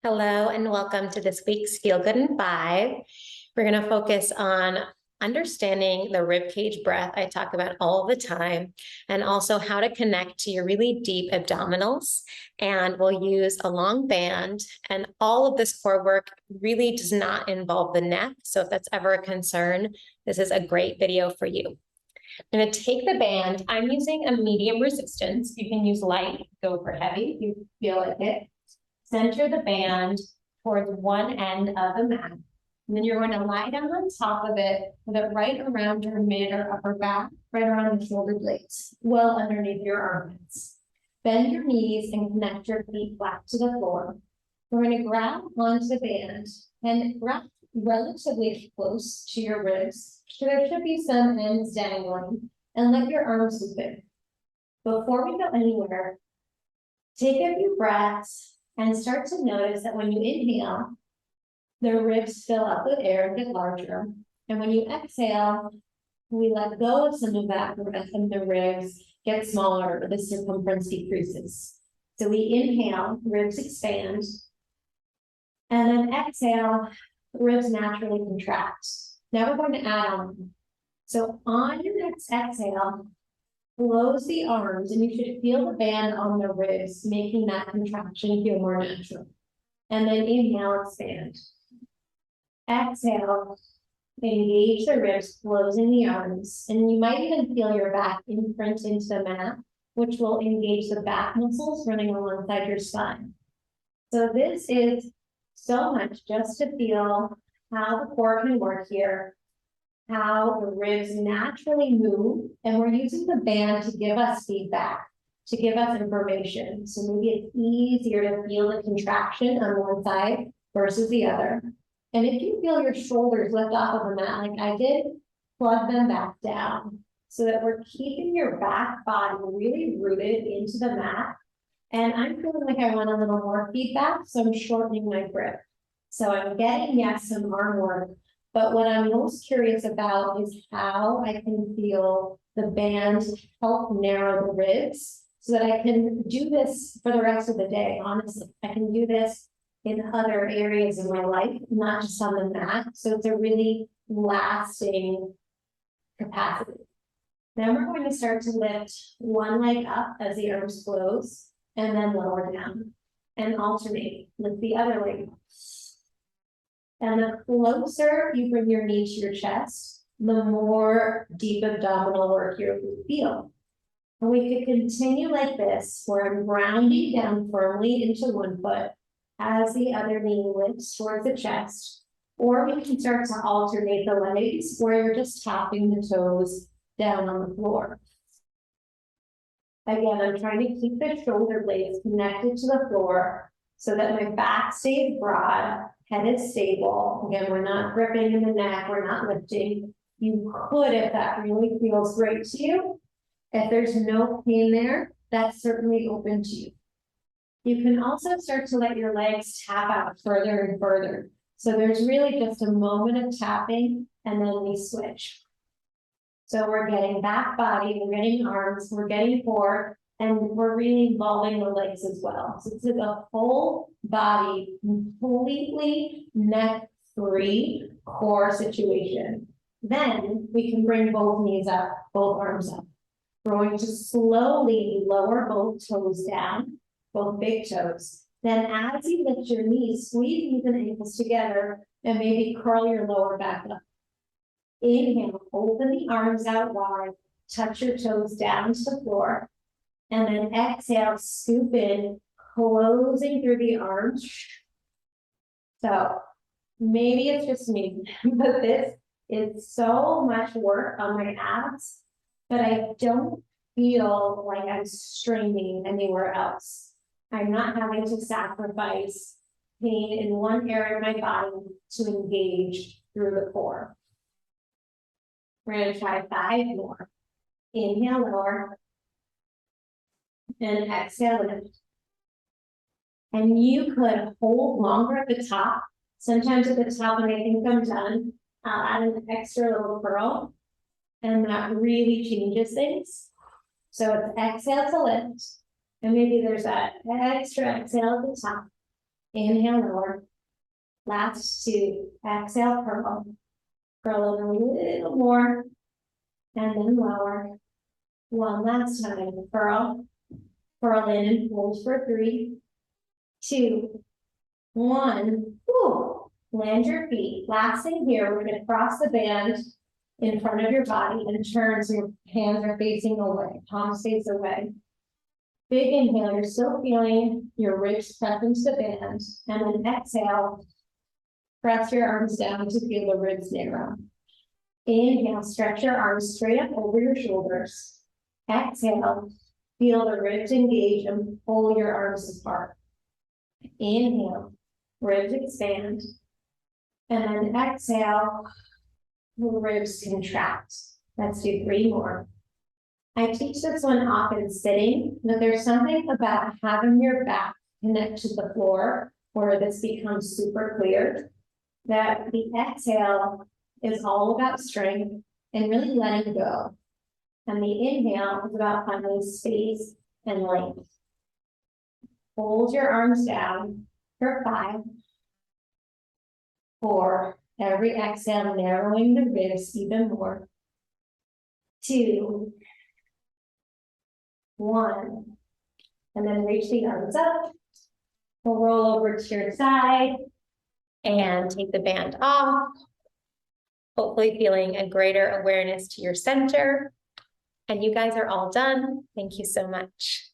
Hello and welcome to this week's Feel Good in 5. We're going to focus on understanding the rib cage breath I talk about all the time, and also how to connect to your really deep abdominals. And we'll use a long band, and all of this core work really does not involve the neck. So if that's ever a concern, this is a great video for you. I'm going to take the band. I'm using a medium resistance. You can use light, go for heavy if you feel like it. Center the band towards one end of the mat. And then you're going to lie down on top of it with it right around your mid or upper back, right around the shoulder blades, well underneath your armpits. Bend your knees and connect your feet flat to the floor. We're going to grab onto the band and grab relatively close to your ribs. So there should be some ends dangling, and let your arms open. Before we go anywhere, take a few breaths and start to notice that when you inhale, the ribs fill up with air and get larger. And when you exhale, we let go of some of that breath and the ribs get smaller, the circumference decreases. So we inhale, ribs expand. And then exhale, ribs naturally contract. Now we're going to add on. So on your next exhale, close the arms, and you should feel the band on the ribs, making that contraction feel more natural. And then inhale, expand. Exhale, engage the ribs, closing the arms. And you might even feel your back imprint into the mat, which will engage the back muscles running alongside your spine. So this is so much just to feel how the core can work here, how the ribs naturally move, and we're using the band to give us feedback, to give us information. So maybe it's easier to feel the contraction on one side versus the other. And if you feel your shoulders lift off of the mat like I did, plug them back down so that we're keeping your back body really rooted into the mat. And I'm feeling like I want a little more feedback, so I'm shortening my grip. So I'm getting, yes, some arm work, but what I'm most curious about is how I can feel the band help narrow the ribs so that I can do this for the rest of the day. Honestly, I can do this in other areas of my life, not just on the mat. So it's a really lasting capacity. Now we're going to start to lift one leg up as the arms close and then lower down and alternate with the other leg. And the closer you bring your knee to your chest, the more deep abdominal work you feel. And we could continue like this, where I'm grounding down firmly into one foot as the other knee lifts towards the chest. Or we can start to alternate the legs, where you're just tapping the toes down on the floor. Again, I'm trying to keep the shoulder blades connected to the floor so that my back stays broad, head is stable. Again, we're not gripping in the neck, we're not lifting. You could, if that really feels great to you. If there's no pain there, that's certainly open to you. You can also start to let your legs tap out further and further. So there's really just a moment of tapping, and then we switch. So we're getting back body, we're getting arms, we're getting core, and we're really involving the legs as well. So it's a whole body, completely neck-free core situation. Then we can bring both knees up, both arms up. We're going to slowly lower both toes down, both big toes. Then as you lift your knees, squeeze knees and ankles together and maybe curl your lower back up. Inhale, open the arms out wide, touch your toes down to the floor. And then exhale, scoop in, closing through the arms. So maybe it's just me, but this is so much work on my abs, but I don't feel like I'm straining anywhere else. I'm not having to sacrifice pain in one area of my body to engage through the core. We're going to try 5 more. Inhale, lower. And exhale, lift. And you could hold longer at the top. Sometimes at the top, when I think I'm done, I'll add an extra little curl. And that really changes things. So it's exhale to lift. And maybe there's that extra exhale at the top. Inhale, lower. Last two. Exhale, curl. Curl in a little more. And then lower. One last time. Curl. Curl in and hold for 3, 2, 1. Whew. Land your feet. Last thing here, we're going to cross the band in front of your body and turn so your hands are facing away. Palms face away. Big inhale, you're still feeling your ribs press into the band. And then exhale, press your arms down to feel the ribs narrow. Inhale, stretch your arms straight up over your shoulders. Exhale, feel the ribs engage and pull your arms apart. Inhale, ribs expand. And then exhale, ribs contract. Let's do 3 more. I teach this one often sitting, but there's something about having your back connect to the floor where this becomes super clear, that the exhale is all about strength and really letting go. And the inhale is about finding space and length. Hold your arms down for 5, 4, every exhale narrowing the ribs even more. 2, 1, and then reach the arms up. We'll roll over to your side and take the band off, hopefully feeling a greater awareness to your center. And you guys are all done. Thank you so much.